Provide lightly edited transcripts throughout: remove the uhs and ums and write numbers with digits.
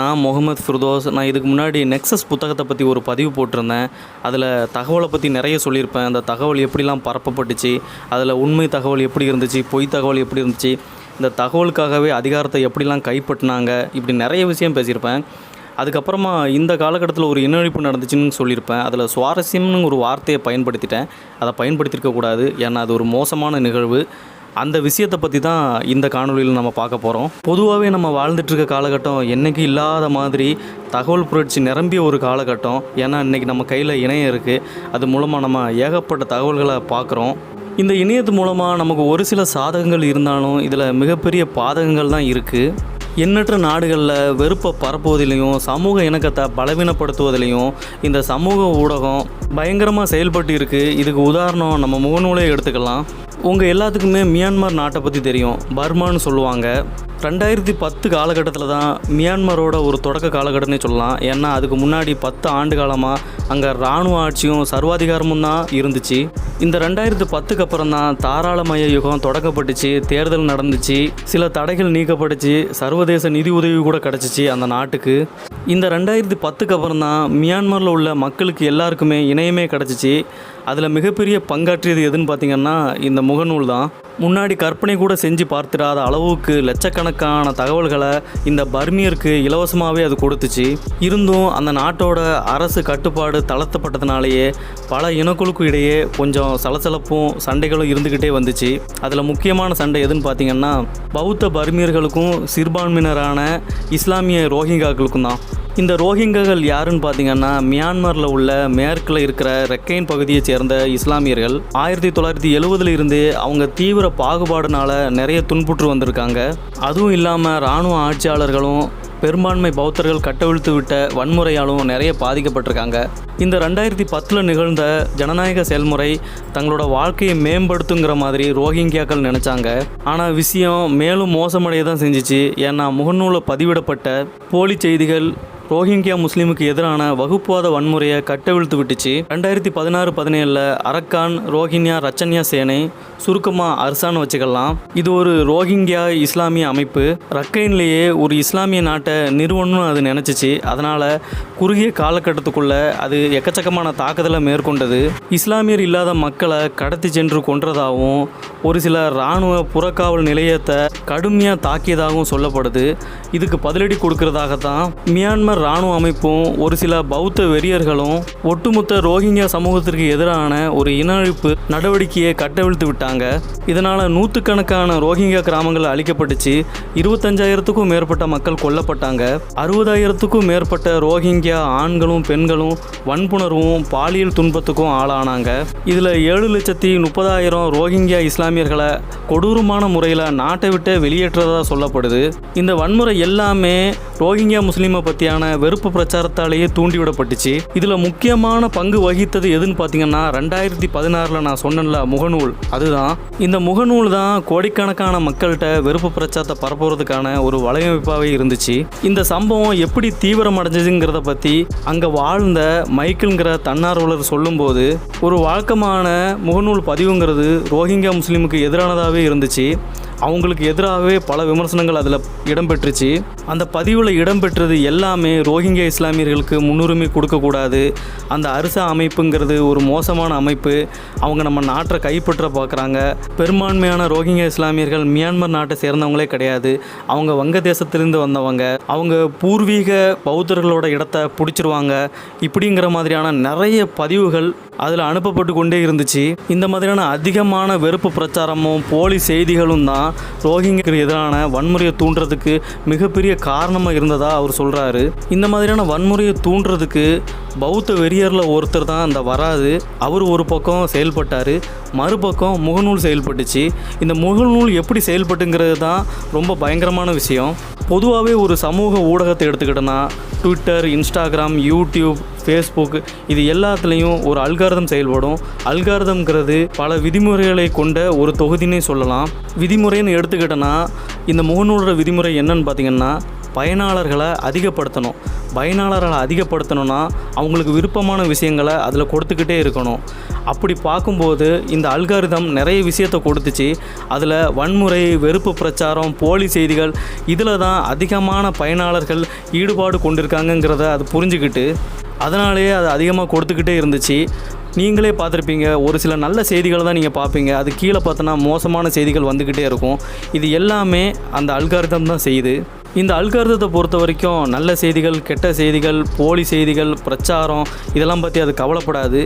நான் முகமது ஃபிர்தோஸ். நான் இதுக்கு முன்னாடி நெக்ஸஸ் புத்தகத்தை பற்றி ஒரு பதிவு போட்டிருந்தேன். அதில் தகவலை பற்றி நிறைய சொல்லியிருப்பேன். அந்த தகவல் எப்படிலாம் பரப்பப்பட்டுச்சு, அதில் உண்மை தகவல் எப்படி இருந்துச்சு, பொய் தகவல் எப்படி இருந்துச்சு, இந்த தகவலுக்காகவே அதிகாரத்தை எப்படிலாம் கைப்பற்றினாங்க, இப்படி நிறைய விஷயம் பேசியிருப்பேன். அதுக்கப்புறமா இந்த காலகட்டத்தில் ஒரு இனஅழிப்பு நடந்துச்சுன்னு சொல்லியிருப்பேன். அதில் சுவாரஸ்யம்னு ஒரு வார்த்தையை பயன்படுத்திட்டேன். அதை பயன்படுத்தியிருக்கக்கூடாது, ஏன்னா அது ஒரு மோசமான நிகழ்வு. அந்த விஷயத்தை பற்றி தான் இந்த காணொலியில் நம்ம பார்க்க போகிறோம். பொதுவாகவே நம்ம வாழ்ந்துட்டுருக்க காலகட்டம் என்றைக்கும் இல்லாத மாதிரி தகவல் புரட்சி நிரம்பிய ஒரு காலகட்டம். ஏன்னா இன்றைக்கி நம்ம கையில் இணையம் இருக்குது. அது மூலமாக நம்ம ஏகப்பட்ட தகவல்களை பார்க்குறோம். இந்த இணையத்து மூலமாக நமக்கு ஒரு சில சாதகங்கள் இருந்தாலும் இதில் மிகப்பெரிய பாதகங்கள் தான் இருக்குது. எண்ணற்ற நாடுகளில் வெறுப்பை பரப்புவதிலையும் சமூக இணக்கத்தை பலவீனப்படுத்துவதிலையும் இந்த சமூக ஊடகம் பயங்கரமாக செயல்பட்டு இருக்குது. இதுக்கு உதாரணம் நம்ம முகநூலே எடுத்துக்கலாம். உங்கள் எல்லாத்துக்குமே மியான்மர் நாட்டை பற்றி தெரியும். பர்மான்னு சொல்லுவாங்க. 2010 காலகட்டத்தில் தான் மியான்மரோட ஒரு தொடக்க காலகட்டம்னே சொல்லலாம். ஏன்னா அதுக்கு முன்னாடி 10 ஆண்டு காலமாக அங்கே இராணுவ ஆட்சியும் சர்வாதிகாரமும் தான் இருந்துச்சு. இந்த 2010க்கு அப்புறம் தான் தாராளமய யுகம் தொடக்கப்பட்டுச்சு. தேர்தல் நடந்துச்சு, சில தடைகள் நீக்கப்பட்டுச்சு, சர்வதேச நிதி உதவி கூட கிடச்சிச்சு அந்த நாட்டுக்கு. இந்த 2010க்கு அப்புறம் தான் மியான்மரில் உள்ள மக்களுக்கு எல்லாருக்குமே இணையமே கிடச்சிச்சு. அதில் மிகப்பெரிய பங்காற்றியது எதுன்னு பார்த்திங்கன்னா இந்த முகநூல் தான். முன்னாடி கற்பனை கூட செஞ்சு பார்த்திராத அளவுக்கு லட்சக்கணக்கான தகவல்களை இந்த பர்மியருக்கு இலவசமாகவே அது கொடுத்துச்சு. இருந்தும் அந்த நாட்டோட அரசு கட்டுப்பாடு தளர்த்தப்பட்டதுனாலேயே பல இனக்குழுக்கு இடையே கொஞ்சம் சலசலப்பும் சண்டைகளும் இருந்துக்கிட்டே வந்துச்சு. அதில் முக்கியமான சண்டை எதுன்னு பார்த்திங்கன்னா பௌத்த பர்மியர்களுக்கும் சிறுபான்மையினரான இஸ்லாமிய ரோஹிங்காக்களுக்கும் தான். இந்த ரோஹிங்கர்கள் யாருன்னு பார்த்தீங்கன்னா மியான்மரில் உள்ள மேற்கில் இருக்கிற ரெக்கைன் பகுதியை சேர்ந்த இஸ்லாமியர்கள். 1970 இருந்தே அவங்க தீவிர பாகுபாடுனால நிறைய துன்புற்று வந்திருக்காங்க. அதுவும் இல்லாமல் இராணுவ ஆட்சியாளர்களும் பெரும்பான்மை பௌத்தர்கள் கட்டவிழ்த்து விட்ட வன்முறையாலும் நிறைய பாதிக்கப்பட்டிருக்காங்க. இந்த 2010 நிகழ்ந்த ஜனநாயக செயல்முறை தங்களோட வாழ்க்கையை மேம்படுத்துங்கிற மாதிரி ரோஹிங்கியாக்கள் நினச்சாங்க. ஆனால் விஷயம் மேலும் மோசமடைய தான் செஞ்சிச்சு. ஏன்னா முகநூலில் பதிவிடப்பட்ட போலி செய்திகள் ரோஹிங்கியா முஸ்லீமுக்கு எதிரான வகுப்புவாத வன்முறையை கட்டவிழ்த்து விட்டுச்சு. 2016-17 அரக்கான் ரோஹிங்கியா ரச்சன்யா சேனை, சுருக்கமாக அர்சான்னு வச்சுக்கலாம். இது ஒரு ரோஹிங்கியா இஸ்லாமிய அமைப்பு. ரக்கைன்லேயே ஒரு இஸ்லாமிய நாட்டை நிறுவனம்னு அது நினச்சிச்சு. அதனால் குறுகிய காலகட்டத்துக்குள்ளே அது எக்கச்சக்கமான தாக்குதலை மேற்கொண்டது. இஸ்லாமியர் இல்லாத மக்களை கடத்தி சென்று கொன்றதாகவும் ஒரு சில இராணுவ புறக்காவல் நிலையத்தை கடுமையாக தாக்கியதாகவும் சொல்லப்படுது. இதுக்கு பதிலடி கொடுக்கறதாகத்தான் மியான்மர் இராணுவ அமைப்பும் ஒரு சில பௌத்த வெறியர்களும் ஒட்டுமொத்த ரோஹிங்கியா சமூகத்திற்கு எதிரான ஒரு இனஅழிப்பு நடவடிக்கையை கட்டவிழ்த்து விட்டாங்க. இதனால் நூற்றுக்கணக்கான ரோஹிங்கியா கிராமங்கள் அழிக்கப்பட்டுச்சு. 25,000க்கும் மேற்பட்ட மக்கள் கொல்லப்பட்டாங்க. 60,000க்கும் மேற்பட்ட ரோஹிங்கியா ஆண்களும் பெண்களும் வன்புணர்வும் பாலியல் துன்பத்துக்கும் ஆளானாங்க. இதில் 7,30,000 ரோஹிங்கியா இஸ்லாமியர்களை கொடூரமான முறையில் நாட்டை விட்டு வெளியேற்றதாக சொல்லப்படுது. இந்த வன்முறை எல்லாமே ரோஹிங்கியா முஸ்லீமை பற்றியான வெறுப்பு பிரச்சாரத்தாலேயே தூண்டிவிடப்பட்டுச்சு. இதில் முக்கியமான பங்கு வகித்தது எதுன்னு பார்த்தீங்கன்னா 2016 நான் சொன்னேன்ல முகநூல், அதுதான். இந்த முகநூல் தான் கோடிக்கணக்கான மக்கள்கிட்ட வெறுப்பு பிரச்சாரத்தை பரப்புறதுக்கான ஒரு வலையமைப்பாகவே இருந்துச்சு. இந்த சம்பவம் எப்படி தீவிரம் அடைஞ்சதுங்கிறத பற்றி அங்கே வாழ்ந்த மைக்கிள்ங்கிற தன்னார்வலர் சொல்லும்போது, ஒரு வழக்கமான முகநூல் பதிவுங்கிறது ரோஹிங்கியா முஸ்லீமுக்கு எதிரானதாகவே இருந்துச்சு. அவங்களுக்கு எதிராகவே பல விமர்சனங்கள் அதில் இடம்பெற்றுச்சு. அந்த பதிவில் இடம்பெற்றது எல்லாமே ரோஹிங்கியா இஸ்லாமியர்களுக்கு முன்னுரிமை கொடுக்கக்கூடாது, அந்த அரசு அமைப்புங்கிறது ஒரு மோசமான அமைப்பு, அவங்க நம்ம நாட்டை கைப்பற்ற பார்க்குறாங்க, பெரும்பான்மையான ரோஹிங்கியா இஸ்லாமியர்கள் மியான்மர் நாட்டை சேர்ந்தவங்களே கிடையாது, அவங்க வங்கதேசத்திலிருந்து வந்தவங்க, அவங்க பூர்வீக பௌத்தர்களோட இடத்த பிடிச்சிருவாங்க, இப்படிங்கிற மாதிரியான நிறைய பதிவுகள் அதில் அனுப்பப்பட்டு கொண்டே இருந்துச்சு. இந்த மாதிரியான அதிகமான வெறுப்பு பிரச்சாரமும் போலி செய்திகளும் தான் ரோஹிங்கியாவுக்கு எதிரான வன்முறையை தூண்டுறதுக்கு மிகப்பெரிய காரணமாக இருந்ததாக அவர் சொல்கிறாரு. இந்த மாதிரியான வன்முறையை தூண்டுறதுக்கு பௌத்த வெறியரில் ஒருத்தர் தான் அந்த வராது. அவர் ஒரு பக்கம் செயல்பட்டார், மறுபக்கம் முகநூல் செயல்பட்டுச்சு. இந்த முகநூல் எப்படி செயல்பட்டுங்கிறது தான் ரொம்ப பயங்கரமான விஷயம். பொதுவாகவே ஒரு சமூக ஊடகத்தை எடுத்துக்கிட்டோன்னா ட்விட்டர், இன்ஸ்டாகிராம், யூடியூப், ஃபேஸ்புக் இது எல்லாத்துலேயும் ஒரு அல்காரிதம் செயல்படும். அல்காரிதம்ங்கிறது பல விதிமுறைகளை கொண்ட ஒரு தொகுதினே சொல்லலாம். விதிமுறைன்னு எடுத்துக்கிட்டோன்னா இந்த முகநூலோட விதிமுறை என்னன்னு பார்த்தீங்கன்னா பயனாளர்களை அதிகப்படுத்தணும். பயனாளர்களை அதிகப்படுத்தணும்னா அவங்களுக்கு விருப்பமான விஷயங்களை அதில் கொடுத்துக்கிட்டே இருக்கணும். அப்படி பார்க்கும்போது இந்த அல்காரிதம் நிறைய விஷயத்தை கொடுத்துச்சு. அதில் வன்முறை, வெறுப்பு பிரச்சாரம், போலி செய்திகள் இதில் தான் அதிகமான பயனாளர்கள் ஈடுபாடு கொண்டிருக்காங்கங்கிறத அது புரிஞ்சுக்கிட்டு அதனாலேயே அது அதிகமாக கொடுத்துக்கிட்டே இருந்துச்சு. நீங்களே பார்த்துருப்பீங்க, ஒரு சில நல்ல செய்திகளை தான் நீங்கள் பார்ப்பீங்க, அது கீழே பார்த்தோன்னா மோசமான செய்திகள் வந்துக்கிட்டே இருக்கும். இது எல்லாமே அந்த அல்காரிதம் தான் செய்யுது. இந்த அல்காரிதத்தை பொறுத்த வரைக்கும் நல்ல செய்திகள், கெட்ட செய்திகள், போலி செய்திகள், பிரச்சாரம் இதெல்லாம் பற்றி அது கவலைப்படாது.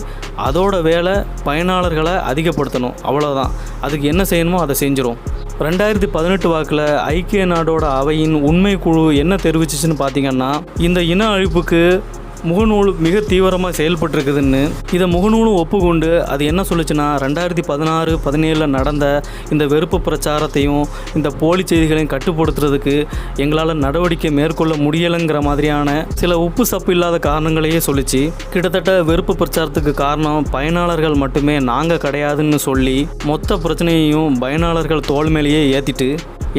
அதோட வேலை பயனாளர்களை அதிகப்படுத்தணும், அவ்வளோதான். அதுக்கு என்ன செய்யணுமோ அதை செஞ்சிடும். 2018 வாக்கில் ஐக்கிய நாடோட அவையின் உண்மை குழு என்ன தெரிவிச்சிச்சுன்னு பார்த்தீங்கன்னா, இந்த இன அழிப்புக்கு முகநூல் மிக தீவிரமாக செயல்பட்டுருக்குதுன்னு. இதை முகநூலும் ஒப்புக்கொண்டு அது என்ன சொல்லுச்சுன்னா, 2016-17 நடந்த இந்த வெறுப்பு பிரச்சாரத்தையும் இந்த போலி செய்திகளையும் கட்டுப்படுத்துறதுக்கு எங்களால் நடவடிக்கை மேற்கொள்ள முடியலைங்கிற மாதிரியான சில உப்பு சப்பு இல்லாத காரணங்களையே சொல்லிச்சு. கிட்டத்தட்ட வெறுப்பு பிரச்சாரத்துக்கு காரணம் பயனாளர்கள் மட்டுமே, நாங்கள் கிடையாதுன்னு சொல்லி மொத்த பிரச்சனையையும் பயனாளர்கள் தோள் மேலேயே ஏற்றிட்டு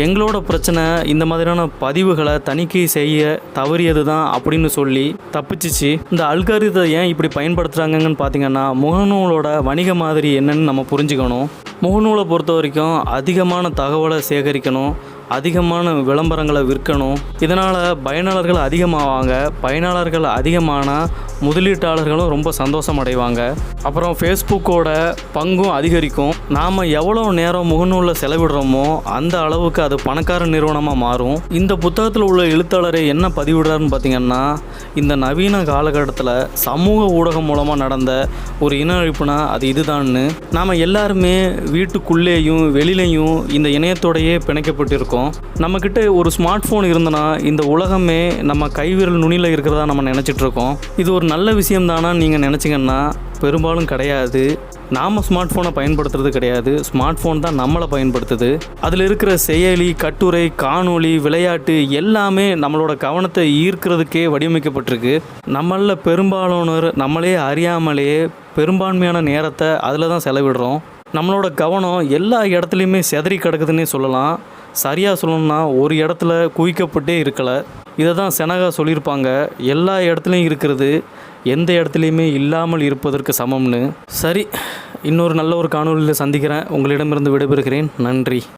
எங்களோட பிரச்சனை இந்த மாதிரியான பதிவுகளை தணிக்கை செய்ய தவறியது தான் அப்படின்னு சொல்லி தப்பிச்சிச்சு. இந்த அல்காரிதத்தை ஏன் இப்படி பயன்படுத்துகிறாங்கன்னு பார்த்தீங்கன்னா, முகநூலோட வணிக மாதிரி என்னன்னு நம்ம புரிஞ்சுக்கணும். முகநூலை பொறுத்த வரைக்கும் அதிகமான தகவலை சேகரிக்கணும், அதிகமான விளம்பரங்களை விற்கணும். இதனால் பயனாளர்கள் அதிகமாவாங்க. பயனாளர்கள் அதிகமானால் முதலீட்டாளர்களும் ரொம்ப சந்தோஷம் அடைவாங்க. அப்புறம் ஃபேஸ்புக்கோட பங்கும் அதிகரிக்கும். நாம் எவ்வளோ நேரம் முகநூலில் செலவிடுறோமோ அந்த அளவுக்கு அது பணக்கார நிறுவனமாக மாறும். இந்த புத்தகத்தில் உள்ள எழுத்தாளரை என்ன பதிவிடுறாருன்னு பார்த்தீங்கன்னா, இந்த நவீன காலகட்டத்தில் சமூக ஊடகம் மூலமாக நடந்த ஒரு இன அழிப்புனா அது இதுதான்னு. நாம் எல்லாருமே வீட்டுக்குள்ளேயும் வெளியிலையும் இந்த இணையத்தோடையே பிணைக்கப்பட்டிருக்கோம். நம்மக்கிட்ட ஒரு ஸ்மார்ட் ஃபோன் இருந்தனா இந்த உலகமே நம்ம கைவிரல் நுனியில் இருக்கிறதா நம்ம நினச்சிட்ருக்கோம். இது ஒரு நல்ல விஷயம் தானா நீங்கள் நினச்சிங்கன்னா பெரும்பாலும் கிடையாது. நாம் ஸ்மார்ட் ஃபோனை பயன்படுத்துறது கிடையாது, ஸ்மார்ட் ஃபோன் தான் நம்மளை பயன்படுத்துது. அதில் இருக்கிற செயலி, கட்டுரை, காணொளி, விளையாட்டு எல்லாமே நம்மளோட கவனத்தை ஈர்க்கிறதுக்கே வடிவமைக்கப்பட்டிருக்கு. நம்மளில் பெரும்பாலானோர் நம்மளே அறியாமலே பெரும்பான்மையான நேரத்தை அதில் தான் செலவிடுறோம். நம்மளோட கவனம் எல்லா இடத்துலையுமே செதறி கிடக்குதுன்னே சொல்லலாம். சரியாக சொல்லணும்னா ஒரு இடத்துல குவிக்கப்பட்டே இருக்கலை. இதை தான் செனகா சொல்லியிருப்பாங்க, எல்லா இடத்துலையும் இருக்கிறது எந்த இடத்துலையுமே இல்லாமல் இருப்பதற்கு சமம்னு. சரி, இன்னொரு நல்ல ஒரு காணொலியில் சந்திக்கிறேன். உங்களிடமிருந்து விடைபெறுகிறேன். நன்றி.